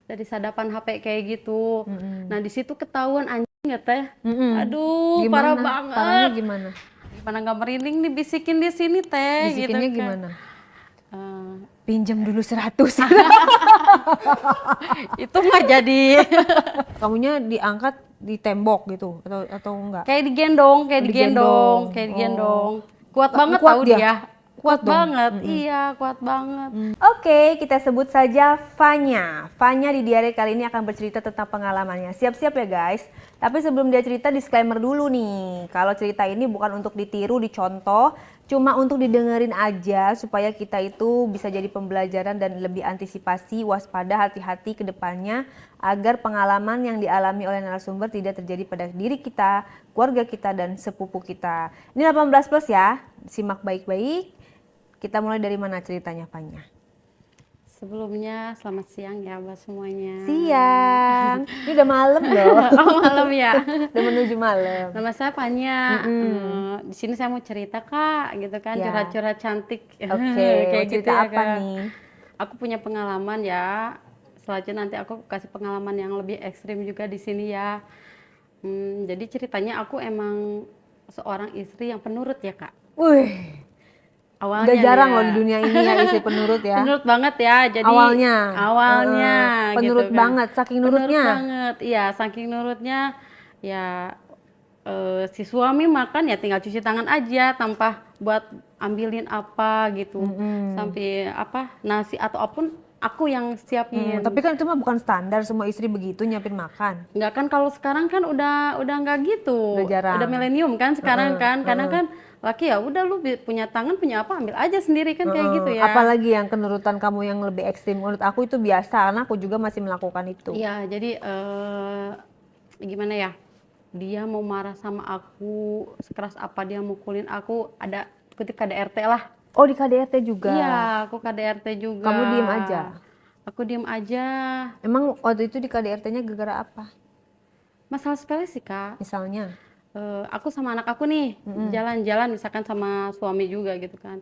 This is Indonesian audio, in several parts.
dari sadapan HP kayak gitu. Nah di situ ketahuan anjing ya teh. Mm-mm. Aduh parah Gimana? Parahnya banget. gimana? Gimana nggak merinding nih bisikin di sini teh gitu Bisikinnya kan. gimana? Eh, Pinjam dulu 100. itu mah jadi Kamunya diangkat di tembok gitu atau enggak? kayak digendong, kayak digendong, Digendong. kayak Oh. digendong. Kuat banget Kuat tahu dia. dia. Kuat Kuat dong. banget. Iya, kuat banget. Oke, kita sebut saja Fanya. Fanya di diare kali ini akan bercerita tentang pengalamannya. Siap-siap ya guys. Tapi sebelum dia cerita, disclaimer dulu nih. Kalau cerita ini bukan untuk ditiru, dicontoh, cuma untuk didengerin aja supaya kita itu bisa jadi pembelajaran dan lebih antisipasi, waspada, hati-hati ke depannya agar pengalaman yang dialami oleh narasumber tidak terjadi pada diri kita, keluarga kita, dan sepupu kita. Ini 18 plus ya, simak baik-baik. Kita mulai dari mana ceritanya, Fanya? Sebelumnya selamat siang ya buat semuanya. Siang. Ini udah malam loh. Oh, malam ya. Udah menuju malam. Nama saya Fanya. Di sini saya mau cerita Kak, gitu kan, Ya. curhat-curhat cantik. Oke, mau Kayak gitu cerita ya apa Kak. nih? Aku punya pengalaman ya. Selanjutnya nanti aku kasih pengalaman yang lebih ekstrim juga di sini ya. Jadi ceritanya aku emang seorang istri yang penurut ya Kak. Wih, udah Awalnya nih jarang ya. loh di dunia ini ya istri penurut ya. Penurut banget ya. Jadi Awalnya, awalnya gitu penurut kan. banget, saking Penurut nurutnya. banget. Iya, saking nurutnya ya si suami makan ya tinggal cuci tangan aja tanpa buat ambilin apa gitu. Sampai apa nasi atau apapun aku yang siapin. Tapi kan itu mah bukan standar semua istri begitu nyiapin makan. Enggak kan kalau sekarang kan udah nggak gitu. Udah jarang. Udah milenium kan sekarang kan. Karena kan laki ya udah lu punya tangan punya apa ambil aja sendiri kan kayak gitu ya. Apalagi yang kenurutan kamu yang lebih ekstrim. Menurut aku itu biasa karena aku juga masih melakukan itu. Iya, jadi gimana ya? Dia mau marah sama aku, sekeras apa dia mukulin aku, ada kutip KDRT lah. Oh, di KDRT juga. Iya, aku KDRT juga. Kamu diem aja. Aku diem aja. Emang waktu itu di KDRT-nya gara-gara apa? Masalah sepele sih, Kak. Misalnya? Aku sama anak aku nih jalan-jalan misalkan sama suami juga gitu kan.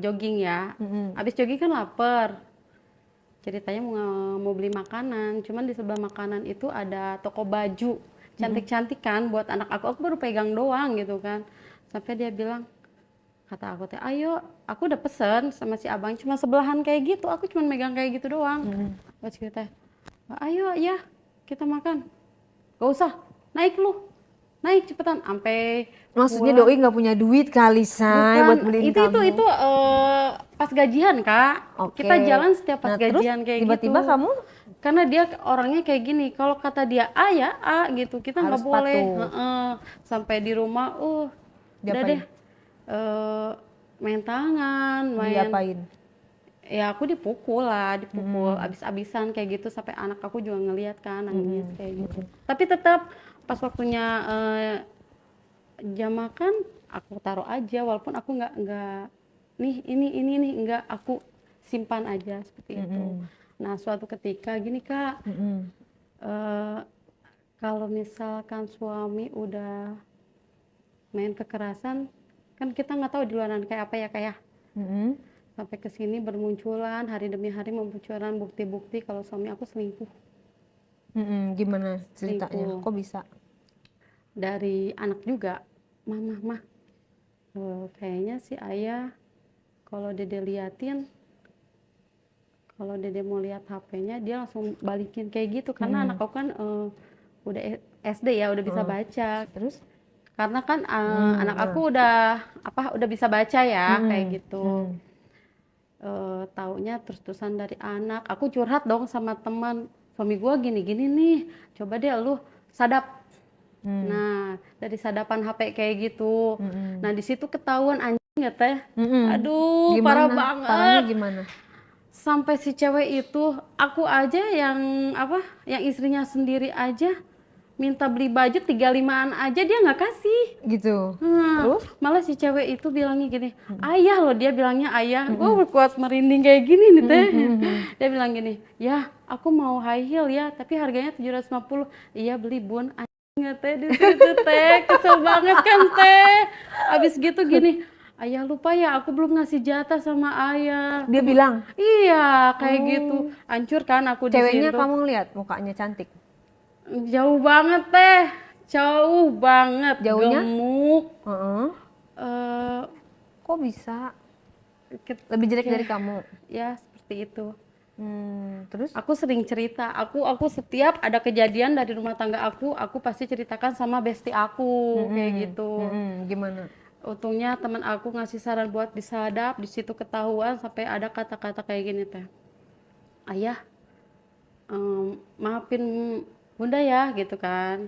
Jogging ya. Habis jogging kan lapar. Ceritanya mau beli makanan, cuman di sebelah makanan itu ada toko baju cantik-cantik kan buat anak aku baru pegang doang gitu kan. Sampai dia bilang, kata aku teh, ayo, aku udah pesen sama si abang cuma sebelahan kayak gitu, aku cuma megang kayak gitu doang. Terus kita, ayo ya kita makan, gak usah, naik lu, naik cepetan, sampai Maksudnya pulang. doi nggak punya duit kali, Say, Bukan, buat beliin kamu. itu pas gajian Kak. Oke. Kita jalan setiap pas Nah, terus gajian kayak tiba-tiba gitu. kamu Karena dia orangnya kayak gini, kalau kata dia A ya A gitu, kita nggak harus boleh. patuh. Sampai di rumah, udah Diapain? deh, main tangan, main. Diapain? Ya aku dipukul lah, dipukul abis-abisan kayak gitu sampai anak aku juga ngeliat kan nangis kayak gitu. Tapi tetap pas waktunya jam makan aku taruh aja walaupun aku nggak nih ini nih nggak aku simpan aja seperti itu. Nah suatu ketika gini Kak, eh, kalau misalkan suami udah main kekerasan kan kita nggak tahu di luaran kayak apa ya kayak sampai ke sini bermunculan hari demi hari memunculkan bukti-bukti kalau suami aku selingkuh. Gimana ceritanya? Selingkuh. Kok bisa? Dari anak juga, mah kayaknya si ayah kalau dede liatin, kalau dede mau lihat HP-nya dia langsung balikin kayak gitu karena anak aku kan udah SD ya udah bisa baca. Terus? Karena kan anak aku udah bisa baca ya kayak gitu. Taunya terus-terusan dari anak, aku curhat dong sama teman, suami gua gini-gini nih, coba deh lu sadap. Nah dari sadapan HP kayak gitu. Nah di situ ketahuan anjing ya teh. Aduh parah Gimana? Parahnya banget. gimana? Sampai si cewek itu aku aja yang istrinya sendiri aja minta beli baju 35-an aja dia nggak kasih. Gitu. Terus? Malah si cewek itu bilangnya gini, ayah loh dia bilangnya ayah. Gue kuat merinding kayak gini nih teh. Dia bilang gini, ya aku mau high heel ya, tapi harganya 750. Iya beli bun. Anjing ya teh di situ teh, kesel banget kan teh. Abis gitu gini, ayah lupa ya aku belum ngasih jatah sama ayah. Dia bilang, Iya kayak gitu, hancur kan aku di ceweknya situ. kamu ngeliat mukanya cantik. Jauh banget teh, jauh banget, Jauhnya? gemuk. Heeh. eh Kok bisa? ke- Lebih jelek dari ke- kamu. ya seperti itu. Terus? Aku sering cerita, aku setiap ada kejadian dari rumah tangga aku pasti ceritakan sama bestie aku kayak gitu. Gimana? Untungnya teman aku ngasih saran buat disadap, di situ ketahuan sampai ada kata-kata kayak gini teh. Ayah, maafin bunda ya gitu kan.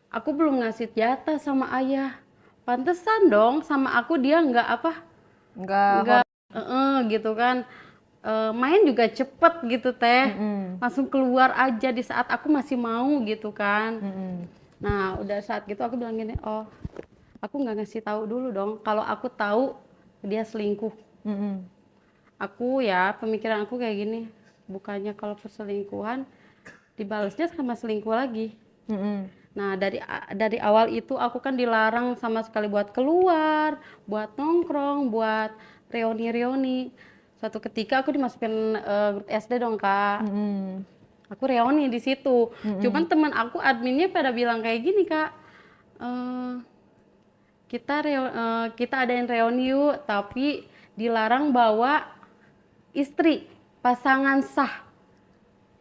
Aku belum ngasih jatah sama ayah. Pantesan dong sama aku dia nggak apa, Enggak. nggak gitu kan. Main juga cepet gitu teh. Langsung keluar aja di saat aku masih mau gitu kan. Nah udah saat gitu aku bilang gini, oh aku nggak ngasih tahu dulu dong. Kalau aku tahu dia selingkuh, aku ya pemikiran aku kayak gini, bukannya kalau perselingkuhan dibalasnya sama selingkuh lagi. Nah dari awal itu aku kan dilarang sama sekali buat keluar, buat nongkrong, buat reuni-reuni. Suatu ketika aku dimasukin grup SD dong kak, aku reuni di situ. Cuman teman aku adminnya pada bilang kayak gini kak, "Eh, kita adain reuni yuk, tapi dilarang bawa istri, pasangan sah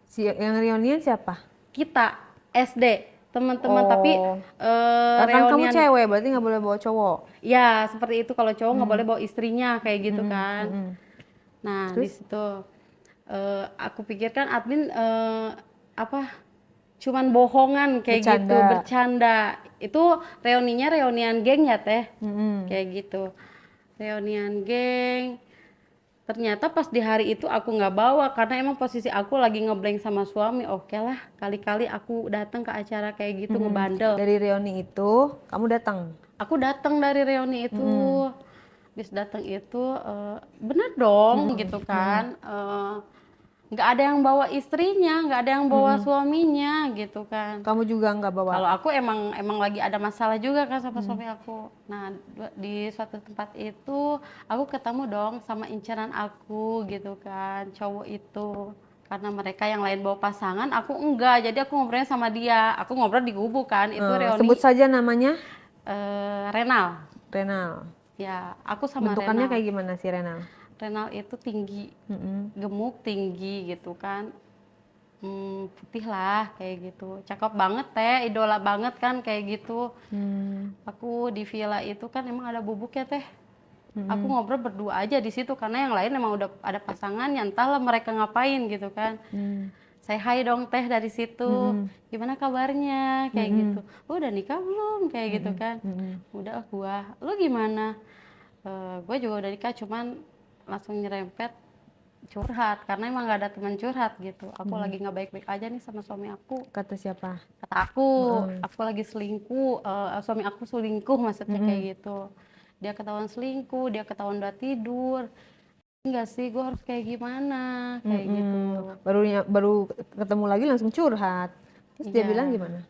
Si yang reunian siapa? kita SD teman-teman, tapi Oh, kan kamu reunian cewek, berarti nggak boleh bawa cowok. ya seperti itu. Kalau cowok nggak boleh bawa istrinya kayak gitu kan. Nah di Terus? situ aku pikirkan admin apa cuman bohongan kayak gitu, Bercanda. bercanda. Itu reuninya reunian geng ya teh, kayak gitu, reunian geng. Ternyata pas di hari itu aku nggak bawa karena emang posisi aku lagi ngeblank sama suami. Oke lah, kali-kali aku datang ke acara kayak gitu ngebandel. Dari reuni itu, kamu datang. Aku datang dari reuni itu, bis datang itu bener dong gitu kan. Nggak ada yang bawa istrinya, nggak ada yang bawa suaminya gitu kan. Kamu juga nggak bawa. Kalau aku emang lagi ada masalah juga kan sama suami aku. Nah di suatu tempat itu aku ketemu dong sama inceran aku gitu kan, cowok itu. Karena mereka yang lain bawa pasangan, aku enggak. Jadi aku ngobrolnya sama dia. Aku ngobrol di gubuk kan, itu reuni Sebut saja namanya Renal. Renal. Ya, aku sama Bentukannya Renal. kayak gimana sih Renal? Renal itu tinggi, gemuk tinggi gitu kan. Putih lah kayak gitu, cakep banget teh, idola banget kan kayak gitu. Aku di villa itu kan emang ada bubuknya teh. Aku ngobrol berdua aja di situ karena yang lain emang udah ada pasangan, ya entahlah mereka ngapain gitu kan. Saya hai dong teh dari situ, gimana kabarnya kayak gitu. Lu udah nikah belum kayak gitu kan. Udah gua, lu gimana? Gue juga udah nikah, cuman langsung nyerempet curhat karena emang gak ada teman curhat gitu. Aku lagi nggak baik-baik aja nih sama suami aku. Kata siapa? Kata aku lagi selingkuh, suami aku selingkuh maksudnya kayak gitu. Dia ketahuan selingkuh, dia ketahuan udah tidur. Enggak sih, gue harus kayak gimana kayak gitu. Baru ketemu lagi langsung curhat. Terus dia Iya. bilang gimana?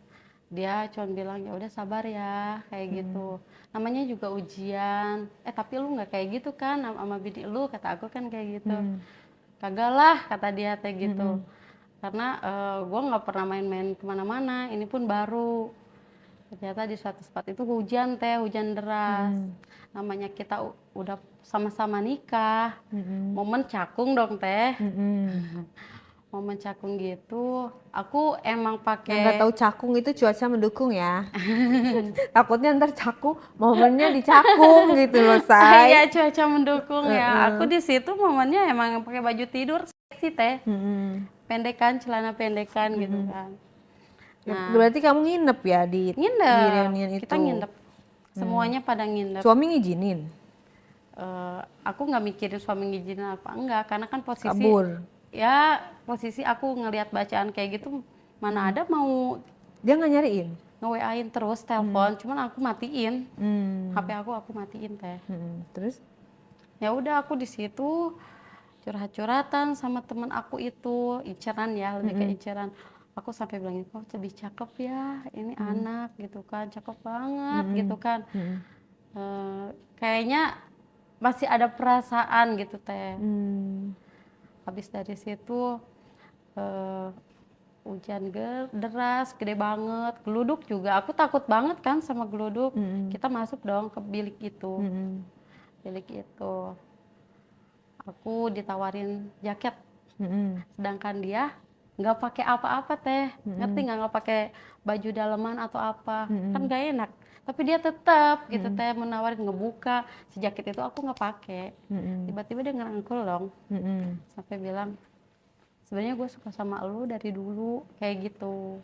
Dia cuma bilang ya udah sabar ya kayak gitu. Namanya juga ujian. Tapi lu nggak kayak gitu kan sama bini lu, kata aku kan kayak gitu. Kagak lah kata dia kayak gitu. Karena gue nggak pernah main-main kemana-mana. Ini pun baru. Ternyata di suatu tempat itu hujan teh, hujan deras. Namanya kita udah sama-sama nikah. Momen cakung dong teh. Momen cakung gitu. Aku emang Yang pakai nggak tahu cakung itu cuaca mendukung ya. Takutnya ntar cakung, momennya dicakung gitu loh, say. Iya cuaca mendukung ya. Aku di situ momennya emang pakai baju tidur seksi teh, pendekan, celana pendekan gitu kan. Nah Berarti kamu nginep ya di nginep, reunian itu. kita nginep, semuanya pada nginep. Suami ngizinin? Aku nggak mikirin suami ngizinin apa enggak, karena kan posisi Kabur. ya posisi aku ngelihat bacaan kayak gitu, mana ada mau Dia nggak nyariin? nge-WA-in terus telepon, cuman aku matiin, Hmm. HP aku matiin teh. Terus? Ya udah aku di situ curhat-curhatan sama teman aku itu, inceran ya, lebih ke inceran. Aku sampai bilangin, kok lebih cakep ya ini anak gitu kan, cakep banget gitu kan. Kayaknya masih ada perasaan gitu teh. Hmm. Habis dari situ hujan deras gede banget, geluduk juga, aku takut banget kan sama geluduk. Kita masuk dong ke bilik itu. Bilik itu aku ditawarin jaket, sedangkan dia nggak pakai apa-apa teh. Ngerti nggak pakai baju daleman atau apa, kan nggak enak, tapi dia tetap gitu teh menawarin ngebuka si jaket itu. Aku nggak pakai. Tiba-tiba dia ngerangkul dong, sampai bilang sebenarnya gue suka sama lu dari dulu, kayak gitu.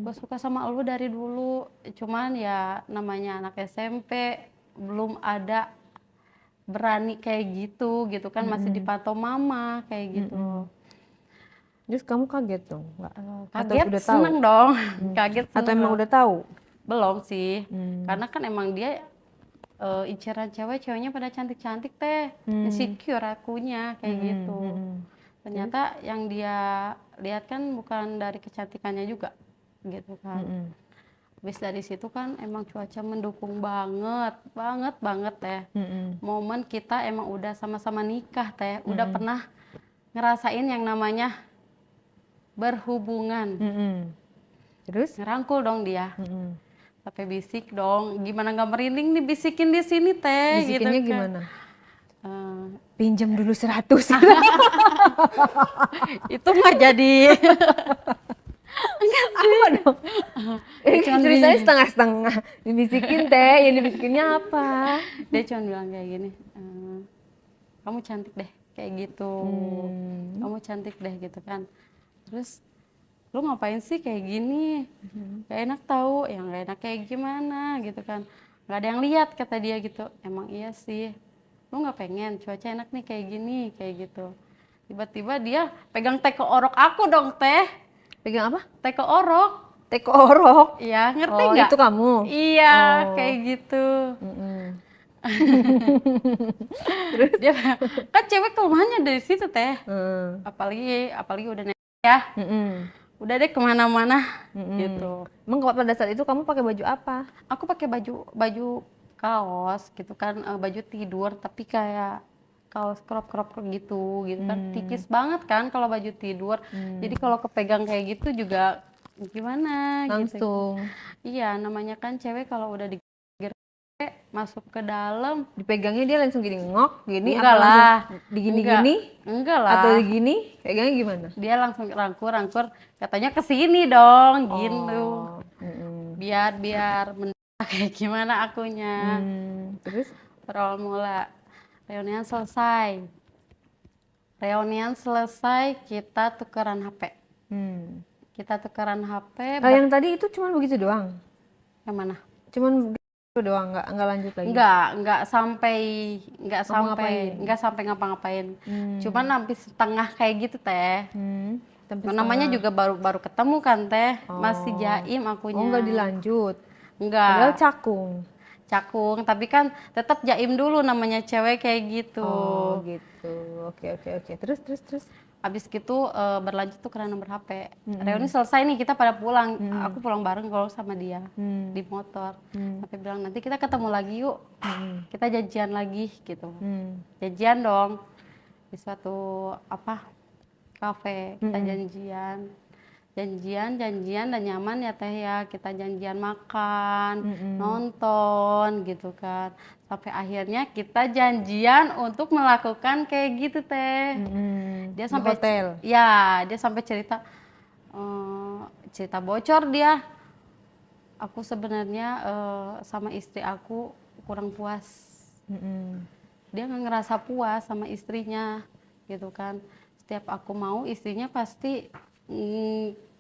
Gue suka sama lu dari dulu, cuman ya namanya anak SMP belum ada berani kayak gitu kan, masih dipantau mama kayak gitu. Terus kamu kaget dong? Nggak? Atau Kaget, udah tahu? seneng dong. Kaget, seneng Atau emang dong. udah tahu? Belum sih, karena kan emang dia inceran ceweknya pada cantik-cantik teh, insecure akunya kayak gitu. Ternyata yang dia lihat kan bukan dari kecantikannya juga gitu kan. Habis dari situ kan emang cuaca mendukung banget teh. Momen kita emang udah sama-sama nikah teh, udah pernah ngerasain yang namanya berhubungan. Terus? Ngerangkul dong dia. Sampai bisik dong, gimana nggak merinding nih bisikin di sini teh. Bisikinnya gitu kan. gimana? Eh, Pinjam dulu 100. itu mah jadi Apa dong? Ceritanya setengah-setengah. Dibisikin teh, yang dibisikinnya apa? dia cuma bilang kayak gini, kamu cantik deh kayak gitu. Kamu cantik deh gitu kan. Terus lu ngapain sih kayak gini, gak enak tahu, yang gak enak kayak gimana gitu kan, nggak ada yang lihat kata dia gitu. Emang iya sih, lu nggak pengen cuaca enak nih kayak gini kayak gitu. Tiba-tiba dia pegang teko orok aku dong teh. Pegang apa? Teko orok. Teko orok. Iya, ngerti Oh, nggak? itu kamu? Iya, Oh. kayak gitu. Dia kan cewek kelemahannya dari situ teh. Apalagi udah ya. Udah deh kemana-mana gitu. Emang pada saat itu kamu pakai baju apa? Aku pakai baju kaos gitu kan, baju tidur tapi kayak kaos crop gitu kan, tipis banget kan kalau baju tidur. Jadi kalau kepegang kayak gitu juga gimana gitu. Langsung. Iya, namanya kan cewek kalau udah masuk ke dalam, Dipegangnya dia langsung gini ngok gini enggak apa lah, langsung digini-gini? enggak lah, Atau gini? Pegangnya gimana? dia langsung rangkur katanya kesini dong gitu, biar mendadak kayak gimana akunya. Terus? Berawal mula reunian selesai kita tukeran HP. Yang tadi itu cuma begitu doang? Yang mana? Cuman begitu doang, nggak lanjut lagi? Nggak sampai ngapa-ngapain. Cuman hampir setengah kayak gitu teh. Namanya juga baru ketemu kan teh, masih jaim akunya. Oh, nggak dilanjut? Nggak. Padahal cakung, tapi kan tetap jaim dulu, namanya cewek kayak gitu. Oh gitu, oke. Terus? Abis gitu berlanjut tuh karena nomor HP. Reuni selesai nih, kita pada pulang. Aku pulang bareng kalau sama dia di motor. Sampai bilang nanti kita ketemu lagi yuk, kita janjian lagi gitu. Janjian dong di suatu kafe, kita janjian dan nyaman ya teh ya. Kita janjian makan, nonton gitu kan. Sampai akhirnya kita janjian untuk melakukan kayak gitu teh. Dia sampai hotel. Dia sampai cerita bocor dia. Aku sebenarnya sama istri aku kurang puas. Dia nggak ngerasa puas sama istrinya gitu kan. Setiap aku mau, istrinya pasti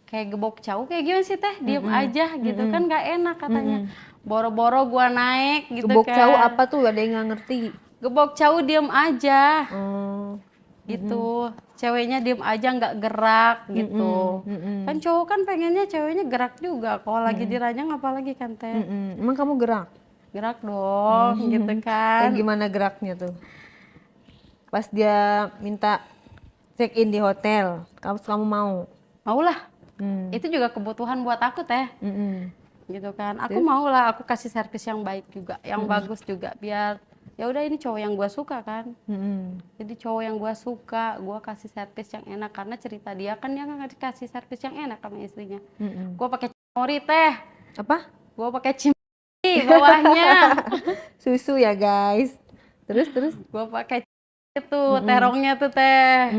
kayak gebok cau kayak gimana sih teh, diem aja gitu kan, nggak enak katanya. Boro-boro gua naik gitu gebok kan. cau apa tuh, ada yang nggak ngerti. Gebok cau diem aja gitu. Ceweknya diem aja nggak gerak gitu. Kan cowok kan pengennya ceweknya gerak juga kalau lagi diranjang, apalagi kan teh. Emang kamu Gerak dong gitu kan. Dan gimana geraknya tuh pas dia minta check in di hotel, kamu mau? Maulah. Itu juga kebutuhan buat aku teh. Gitu kan. Aku maulah, aku kasih servis yang baik juga, yang bagus juga, biar ya udah ini cowok yang gua suka kan. Mm-mm. Jadi cowok yang gua suka, gua kasih servis yang enak karena cerita dia kan dia nggak dikasih servis yang enak sama istrinya. Mm-mm. Gua pakai cimori teh, Apa? gua pakai cimori bawahnya. Susu ya guys. Terus. Gua pakai itu Mm-mm. terongnya tuh teh.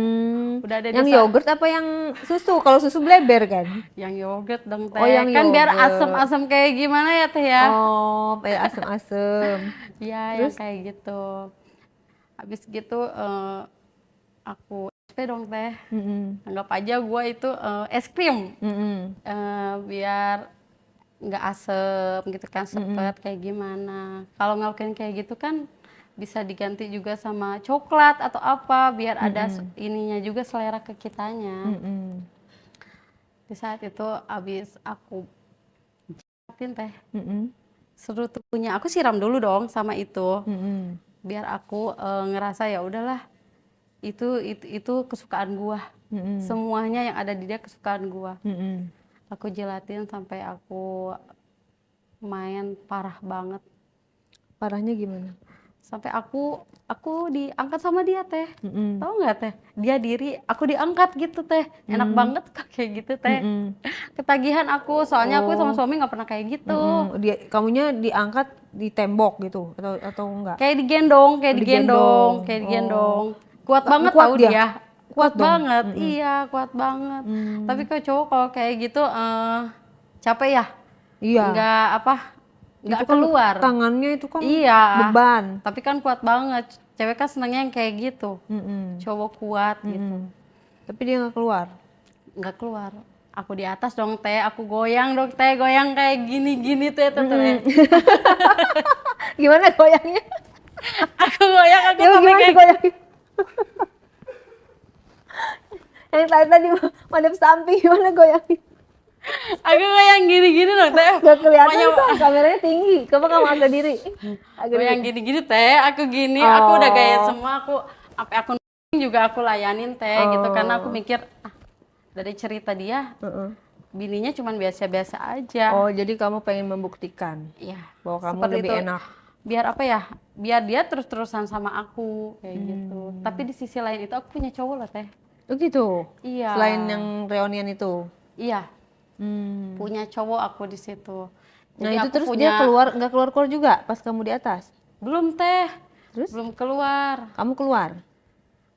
Udah ada Yang di yogurt apa yang susu? Kalau susu bleber kan? yang yogurt dong teh. Oh, yang Kan biar yogurt. asem-asem kayak gimana ya teh ya. Oh, kayak asem-asem. Iya, yang Terus? kayak gitu. Habis gitu aku SP dong teh. Mm-mm. Anggap aja gua itu es krim. Mm-mm. Biar nggak asem gitu kan, sepet kayak gimana. Kalau ngelakuin kayak gitu kan bisa diganti juga sama coklat atau apa biar ada ininya juga selera ke kitanya. Mm-mm. Di saat itu abis aku jelatin teh, Mm-mm. seru tuh punya aku siram dulu dong sama itu Mm-mm. biar aku ngerasa ya udahlah itu kesukaan gua. Mm-mm. Semuanya yang ada di dia kesukaan gua. Mm-mm. Aku jelatin sampai aku main parah banget. Parahnya gimana? Sampai aku diangkat sama dia teh. Mm-mm. Tahu nggak teh? Dia diri, aku diangkat gitu teh. Enak banget kok kayak gitu teh. Mm-mm. Ketagihan aku, soalnya aku sama suami nggak pernah kayak gitu. Mm-mm. Kamunya diangkat di tembok gitu atau enggak? Kayak digendong, kayak Digendong. kayak Oh. digendong. Kuat Kuat banget tahu dia? dia. Kuat dong? Banget, iya kuat banget. Tapi kalau cowok kalau kayak gitu capek ya, Iya. nggak Itu kan keluar. tangannya itu kan Iya. beban. Tapi kan kuat banget. Cewek kan senangnya yang kayak gitu. Mm-mm. Cowok kuat gitu. Mm-mm. Tapi dia nggak keluar. Nggak keluar. Aku di atas dong teh, aku goyang dong teh, goyang kayak gini-gini teh teh. Gimana goyangnya? Aku goyang, aku Ya, sampai gimana kayak goyangnya? Yang tadi madep samping gimana goyangnya? aku goyang gini-gini dong teh. Gak kelihatan Pokoknya soal kameranya tinggi. Coba kamu agak diri. Agak goyang diri. gini-gini teh, aku gini, aku udah gaya Oh. semua, aku sampai aku juga aku layanin teh gitu karena aku mikir dari cerita dia Heeh. bininya cuman biasa-biasa aja. Oh, jadi kamu pengen membuktikan Iya. bahwa kamu Seperti lebih itu. enak. Biar apa ya? Biar dia terus-terusan sama aku kayak gitu. Tapi di sisi lain itu aku punya cowok loh teh. Oh gitu. Iya. Selain yang reunian itu. Iya, Hmm. punya cowok aku di situ. Nah, Jadi itu aku terus dia nggak keluar juga pas kamu di atas. belum teh. Terus Belum keluar. kamu keluar.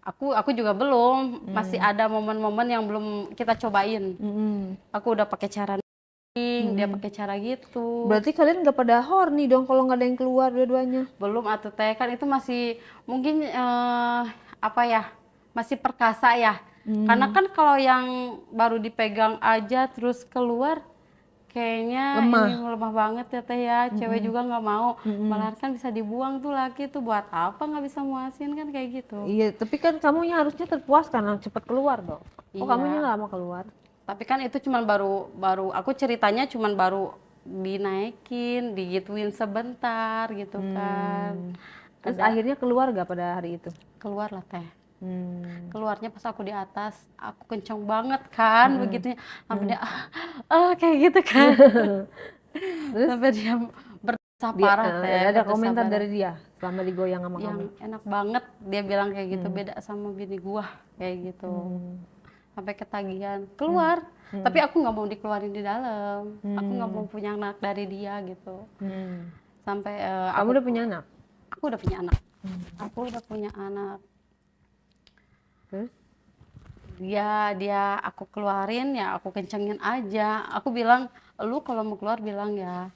Aku juga belum. Masih ada momen-momen yang belum kita cobain. Mm-mm. Aku udah pakai cara dia pakai cara gitu. Berarti kalian nggak pada horny dong kalau nggak ada yang keluar dua-duanya. Belum atuh teh, kan itu masih mungkin apa ya? Masih perkasa ya. Karena kan kalau yang baru dipegang aja terus keluar kayaknya Lemah. ini lemah banget ya teh ya. Cewek juga nggak mau. Malah kan bisa dibuang tuh laki tuh buat apa nggak bisa muasin kan kayak gitu. Iya, tapi kan kamunya harusnya terpuaskan, cepat keluar dong. Oh, Iya. kamunya nggak lama keluar. Tapi kan itu cuman baru aku ceritanya cuman baru dinaikin, digituin sebentar gitu kan. Terus akhirnya keluar gak pada hari itu? Keluar lah teh. Hmm. Keluarnya pas aku di atas, aku kenceng banget kan begitu sampai dia kayak gitu kan. Terus? Sampai dia berdosa parah teh. Ada berdosa komentar parah. dari dia selama digoyang sama Yang kamu? enak banget dia bilang kayak gitu, beda sama bini gua kayak gitu. Sampai ketagihan keluar, tapi aku nggak mau dikeluarin di dalam. Aku nggak mau punya anak dari dia gitu. Sampai Kamu udah punya anak? aku udah punya anak. Aku udah punya anak. Terus? Dia aku keluarin ya aku kencengin aja. Aku bilang lu kalau mau keluar bilang ya.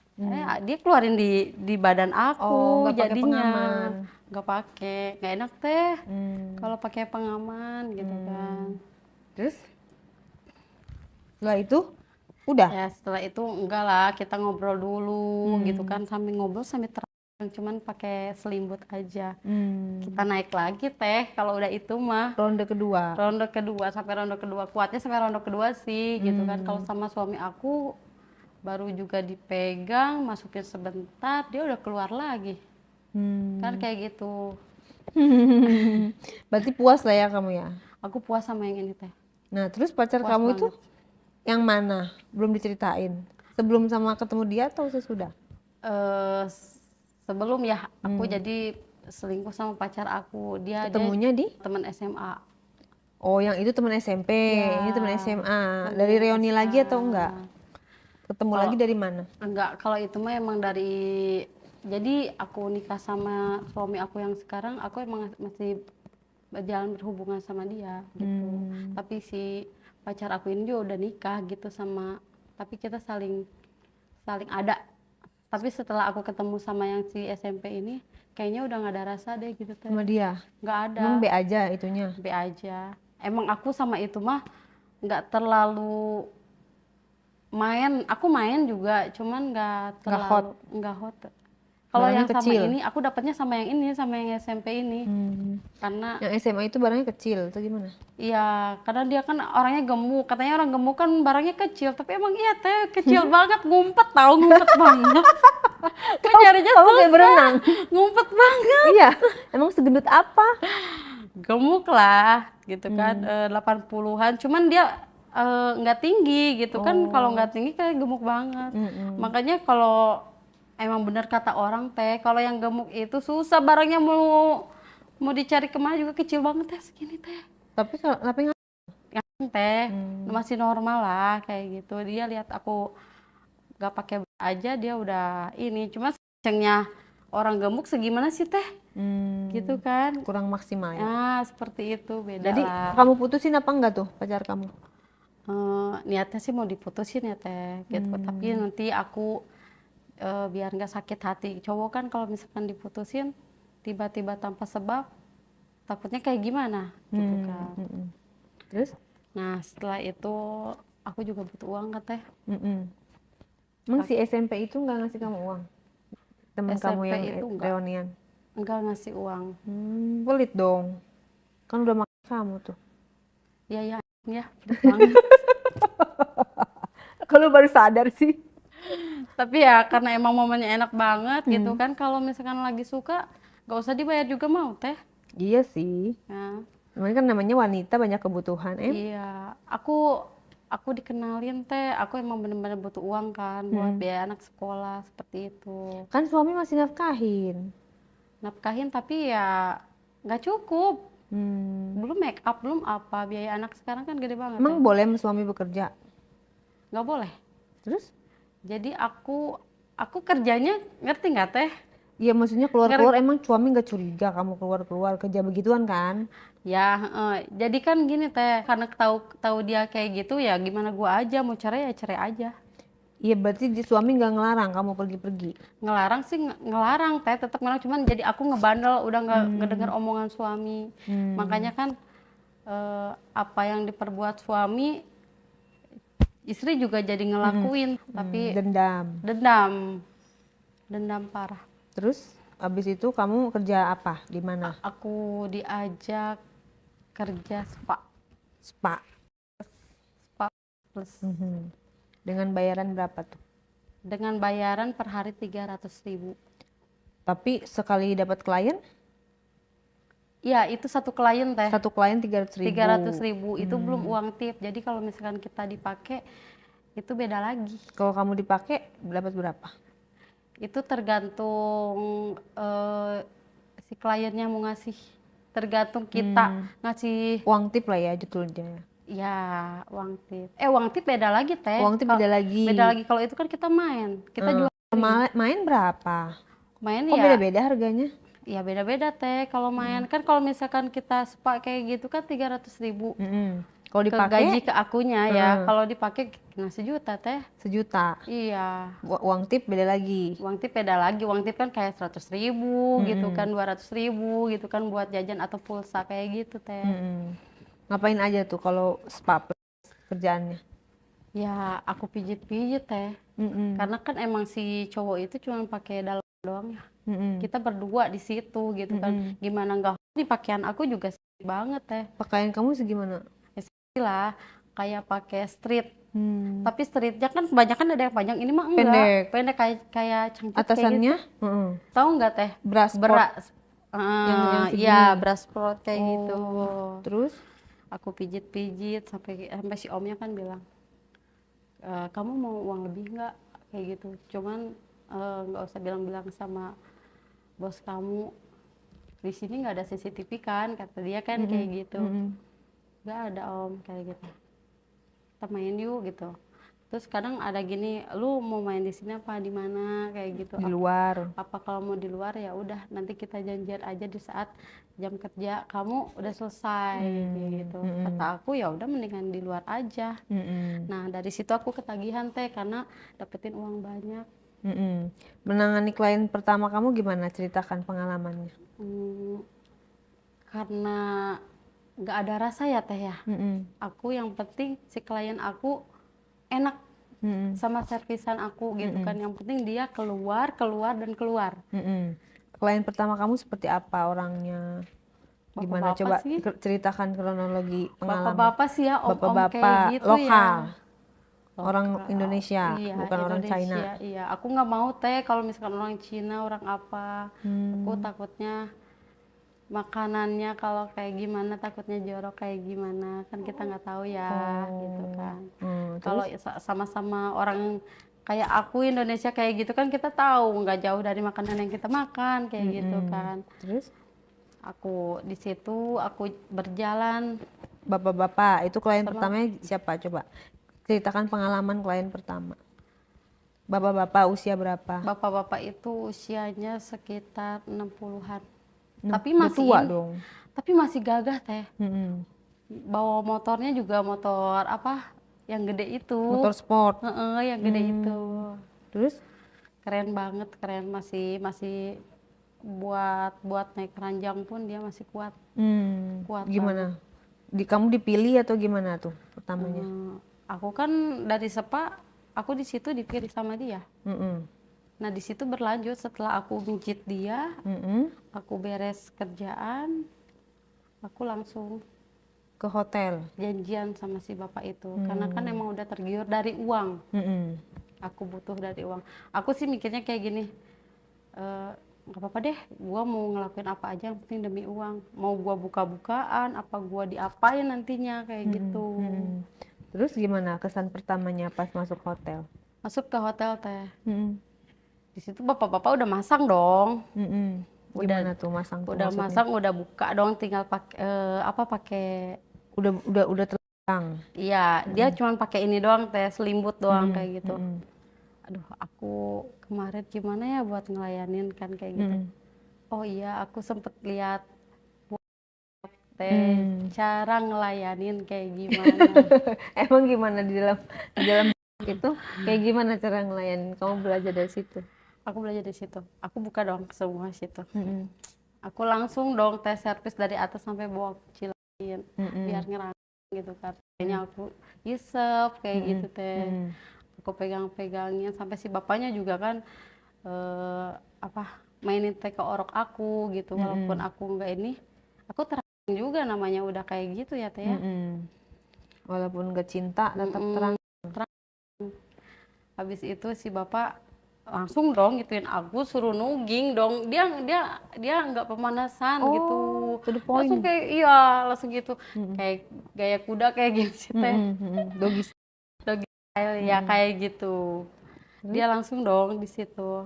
Dia keluarin di badan aku nggak pakai jadinya pengaman. nggak pakai, nggak enak teh Kalau kalau pakai pengaman gitu kan. terus? Setelah itu udah? Ya setelah itu enggak lah, kita ngobrol dulu gitu kan, sambil ngobrol sambil terang, cuman pakai selimut aja. Kita naik lagi teh kalau udah itu mah. Ronde kedua. Ronde kedua sampai ronde kedua, kuatnya sampai ronde kedua sih gitu kan. Kalau sama suami aku baru juga dipegang, masukin sebentar, dia udah keluar lagi. Kan kayak gitu. Berarti puas lah ya kamu ya? Aku puas sama yang ini teh. Nah, terus pacar Puas kamu itu banget. yang mana? Belum diceritain. Sebelum sama ketemu dia atau sesudah? Sebelum ya aku jadi selingkuh sama pacar aku. Dia Ketemunya di? teman SMA. Oh, yang itu teman SMP, Ya, ini teman SMA. temen Dari reuni SMA. lagi atau enggak? Ketemu Kalau lagi dari mana? enggak, kalau itu mah emang dari, jadi aku nikah sama suami aku yang sekarang, aku emang masih berjalan berhubungan sama dia gitu. Tapi si pacar aku ini juga udah nikah gitu sama, tapi kita saling saling ada. Tapi setelah aku ketemu sama yang si SMP ini, kayaknya udah nggak ada rasa deh gitu teh. Sama dia? Nggak ada. Emang B aja itunya? B aja. Emang aku sama itu mah nggak terlalu main. Aku main juga, cuman nggak Nggak hot? terlalu nggak hot. Kalau Barangnya yang sama kecil? ini, aku dapatnya sama yang ini, sama yang SMP ini. Karena Yang SMA itu barangnya kecil atau gimana? iya, karena dia kan orangnya gemuk. Katanya orang gemuk kan barangnya kecil, tapi emang iya teh kecil banget, ngumpet tahu, ngumpet banget. Nyarinya Kamu kayak susah. berenang? Ngumpet banget. Iya, emang segendut apa? Gemuk lah gitu kan, 80-an. Cuman dia nggak tinggi gitu kan. Kalau nggak tinggi kayak gemuk banget. Makanya kalau emang bener kata orang teh, kalau yang gemuk itu susah barangnya mau dicari kemana juga kecil banget teh, segini teh. Tapi Yang teh masih normal lah kayak gitu. Dia lihat aku gak pakai bra aja dia udah ini. Cuma cengnya orang gemuk segimana sih teh? Gitu kan. kurang maksimal ya. Nah, seperti itu, beda Jadi lah. kamu putusin apa enggak tuh pacar kamu? Niatnya sih mau diputusin ya teh gitu. Tapi nanti aku biar nggak sakit hati. Cowok kan kalau misalkan diputusin tiba-tiba tanpa sebab, takutnya kayak gimana gitu kan. Terus? Nah, setelah itu aku juga butuh uang kan teh. Emang si SMP itu nggak ngasih kamu uang? Temen kamu SMP yang itu enggak. reunian? Enggak ngasih uang. Pelit dong. Kan udah makan kamu tuh. Ya ya ya, pelit banget. Kalau baru sadar sih. Tapi ya karena emang momennya enak banget gitu kan, kalau misalkan lagi suka gak usah dibayar juga mau teh. Iya sih. Nah, Namanya kan namanya wanita banyak kebutuhan. iya, aku dikenalin teh, aku emang bener-bener butuh uang kan buat biaya anak sekolah seperti itu. Kan suami masih nafkahin. Nafkahin tapi ya nggak cukup. Hmm. Belum make up, belum apa, biaya anak sekarang kan gede banget. Emang boleh suami bekerja? Nggak boleh. Terus? Jadi aku kerjanya, ngerti nggak teh? Iya maksudnya keluar-keluar emang suami nggak curiga kamu keluar-keluar kerja begituan kan? Ya, jadi kan gini teh, karena tahu dia kayak gitu ya gimana gua aja, mau cerai ya cerai aja. Iya berarti suami nggak ngelarang kamu pergi-pergi? Ngelarang sih ngelarang teh, tetap ngelarang, cuman jadi aku ngebandel, udah nggak ngedengar omongan suami. Makanya kan apa yang diperbuat suami, istri juga jadi ngelakuin, tapi dendam parah. Terus abis itu kamu kerja apa? Di mana? Aku diajak kerja spa Spa. plus Dengan bayaran berapa tuh? dengan bayaran per hari 300.000. Tapi sekali dapat klien? Iya, itu satu klien teh. Satu klien 300.000. 300.000 itu belum uang tip. Jadi kalau misalkan kita dipakai itu beda lagi. Kalau kamu dipakai dapat berapa? Itu tergantung si kliennya mau ngasih. Tergantung kita ngasih. Uang tip lah ya judulnya. Ya, uang tip. Uang tip beda lagi teh. Uang tip beda lagi. Beda lagi, kalau itu kan kita main. Kita jual. Main berapa? Main Kok ya. beda-beda harganya? Ya beda-beda teh. Kalau main kan, kalau misalkan kita spa kayak gitu kan 300.000. Kalau dipakai Gaji ke akunya ya. Kalau dipakai ngasih juta teh. 1 juta. Iya. Uang tip beda lagi. Uang tip beda lagi. Uang tip kan kayak 100.000 gitu kan, 200.000 gitu kan buat jajan atau pulsa kayak gitu teh. Ngapain aja tuh kalau spa kerjaannya? Ya aku pijit-pijit teh. Karena kan emang si cowok itu cuma pakai dalam doang ya. Kita berdua di situ gitu kan. Gimana enggak, nih pakaian aku juga sedikit banget teh. Pakaian kamu segimana? Lah kayak pakai street. Tapi streetnya kan kebanyakan ada yang panjang, ini mah enggak. Pendek kayak cangcut. Atasannya? Kayak gitu. Tahu enggak teh? Bra sport. Yang iya, bra sport kayak gitu. Terus aku pijit-pijit sampai si omnya kan bilang, kamu mau uang lebih nggak kayak gitu, cuman nggak usah bilang-bilang sama bos kamu, di sini nggak ada CCTV kan, kata dia kan kayak gitu. Nggak ada om, kayak gitu. Kita main yuk gitu. Terus kadang ada gini, lu mau main di sini apa di mana kayak gitu. Di luar. Apa kalau mau di luar ya udah nanti kita janjian aja di saat jam kerja kamu udah selesai kayak gitu. Kata aku ya udah mendingan di luar aja. Nah dari situ aku ketagihan teh karena dapetin uang banyak. Menangani klien pertama kamu gimana? Ceritakan pengalamannya. Karena nggak ada rasa ya teh ya. Aku yang penting si klien aku enak sama servisan aku gitu kan. Yang penting dia keluar dan keluar. Klien pertama kamu seperti apa orangnya? Gimana? Bapak-bapak Coba sih. ceritakan kronologi pengalaman. Bapak-bapak sih ya, om-om kayak Bapak-bapak gitu lokal. ya. Orang Lokal. Indonesia, Iya, bukan orang Indonesia, China. iya. Aku nggak mau teh kalau misalkan orang Cina, orang apa. Aku takutnya makanannya kalau kayak gimana, takutnya jorok kayak gimana, kan kita nggak tahu ya gitu kan. Kalau sama-sama orang kayak aku Indonesia kayak gitu kan kita tahu nggak jauh dari makanan yang kita makan kayak gitu kan. Terus Aku di situ aku berjalan bapak-bapak itu klien pertamanya siapa? Coba ceritakan pengalaman klien pertama. Bapak-bapak usia berapa? bapak-bapak itu usianya sekitar 60-an. Nah, Tapi udah masih tua dong. tapi masih gagah teh. Mm-mm. Bawa motornya juga motor apa? Yang gede itu. Motor sport. Heeh, yang gede itu. Terus Keren banget, keren masih buat naik keranjang pun dia masih kuat. Kuat gimana? Kamu dipilih atau gimana tuh pertamanya? Aku kan dari Sepa, aku di situ dipilih sama dia. Nah di situ berlanjut setelah aku mijit dia, aku beres kerjaan, aku langsung Ke hotel. janjian sama si bapak itu. Karena kan emang udah tergiur dari uang. Aku butuh dari uang. Aku sih mikirnya kayak gini, nggak apa-apa deh, gua mau ngelakuin apa aja yang penting demi uang. Mau gua buka-bukaan, apa gua diapain nantinya kayak gitu. Terus gimana kesan pertamanya pas masuk hotel? Masuk ke hotel teh. Di situ bapak-bapak udah masang dong. Gimana tuh masang tuh Udah maksudnya? masang, udah buka dong, tinggal pakai pakai. Udah terbang. Iya, dia cuma pakai ini doang teh, selimut doang kayak gitu. Aduh, aku kemarin gimana ya buat ngelayanin kan kayak gitu. Oh iya, aku sempet lihat teh cara ngelayanin kayak gimana. Emang gimana di dalam itu kayak gimana cara ngelayanin? Kamu belajar dari situ? Aku belajar di situ. Aku buka dong semua situ. Aku langsung dong tes servis dari atas sampai bawah kecilin biar ngerangkul gitu kan. Kayaknya aku isep kayak gitu teh. Aku pegang-pegangnya sampai si bapaknya juga kan mainin teh ke orok aku gitu. Walaupun aku nggak ini, aku terang juga namanya udah kayak gitu ya teh ya. Walaupun gak cinta tetap terang. Habis itu si bapak langsung dong gituin aku, suruh nuging dong. Dia nggak pemanasan gitu. To the point. Langsung kayak iya, langsung gitu. Kayak gaya kuda kayak gitu sih teh. Doggy Style ya kayak gitu. Dia langsung dong di situ.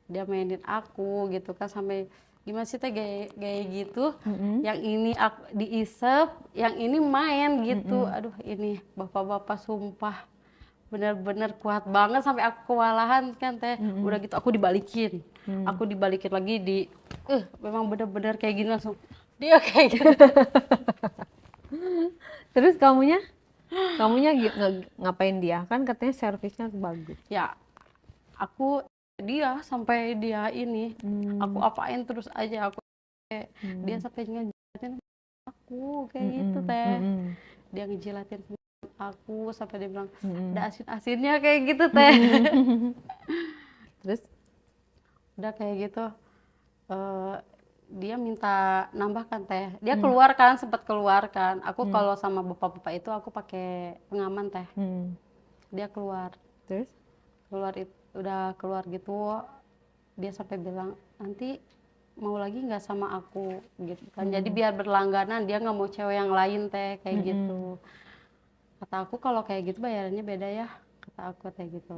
Dia mainin aku gitu kan sampai gimana sih teh gaya gitu. Yang ini aku diisep, yang ini main gitu. Aduh, ini bapak-bapak sumpah bener-bener kuat banget sampai aku kewalahan kan teh. Udah gitu aku dibalikin lagi memang bener-bener kayak gini langsung dia kayak gitu. Terus kamunya ngapain dia? Kan katanya servisnya bagus. Ya aku dia sampai dia ini aku apain terus aja aku dia sampai ngejilatin aku kayak gitu teh. Dia ngejilatin aku sampai dia bilang ada asin-asinnya kayak gitu teh. Terus udah kayak gitu dia minta nambahkan teh. Dia keluar kan, sempat keluar kan. Aku kalau sama bapak-bapak itu aku pakai pengaman teh. Dia keluar. Terus Udah keluar gitu. Dia sampai bilang nanti mau lagi nggak sama aku gitu kan. Jadi biar berlangganan, dia nggak mau cewek yang lain teh kayak gitu. Kata aku kalau kayak gitu bayarannya beda ya. Kata aku kayak gitu.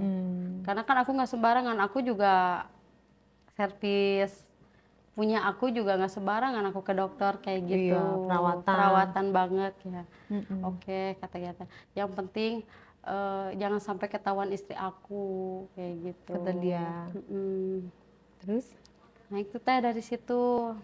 Karena kan aku nggak sembarangan. Aku juga servis Iya. aku juga nggak sembarangan aku ke dokter kayak gitu. Iya, Perawatan banget ya. Mm-mm. Oke, kata-kata. Yang penting jangan sampai ketahuan istri aku kayak gitu. Kata dia. Mm-mm. Terus? Nah itu teh dari situ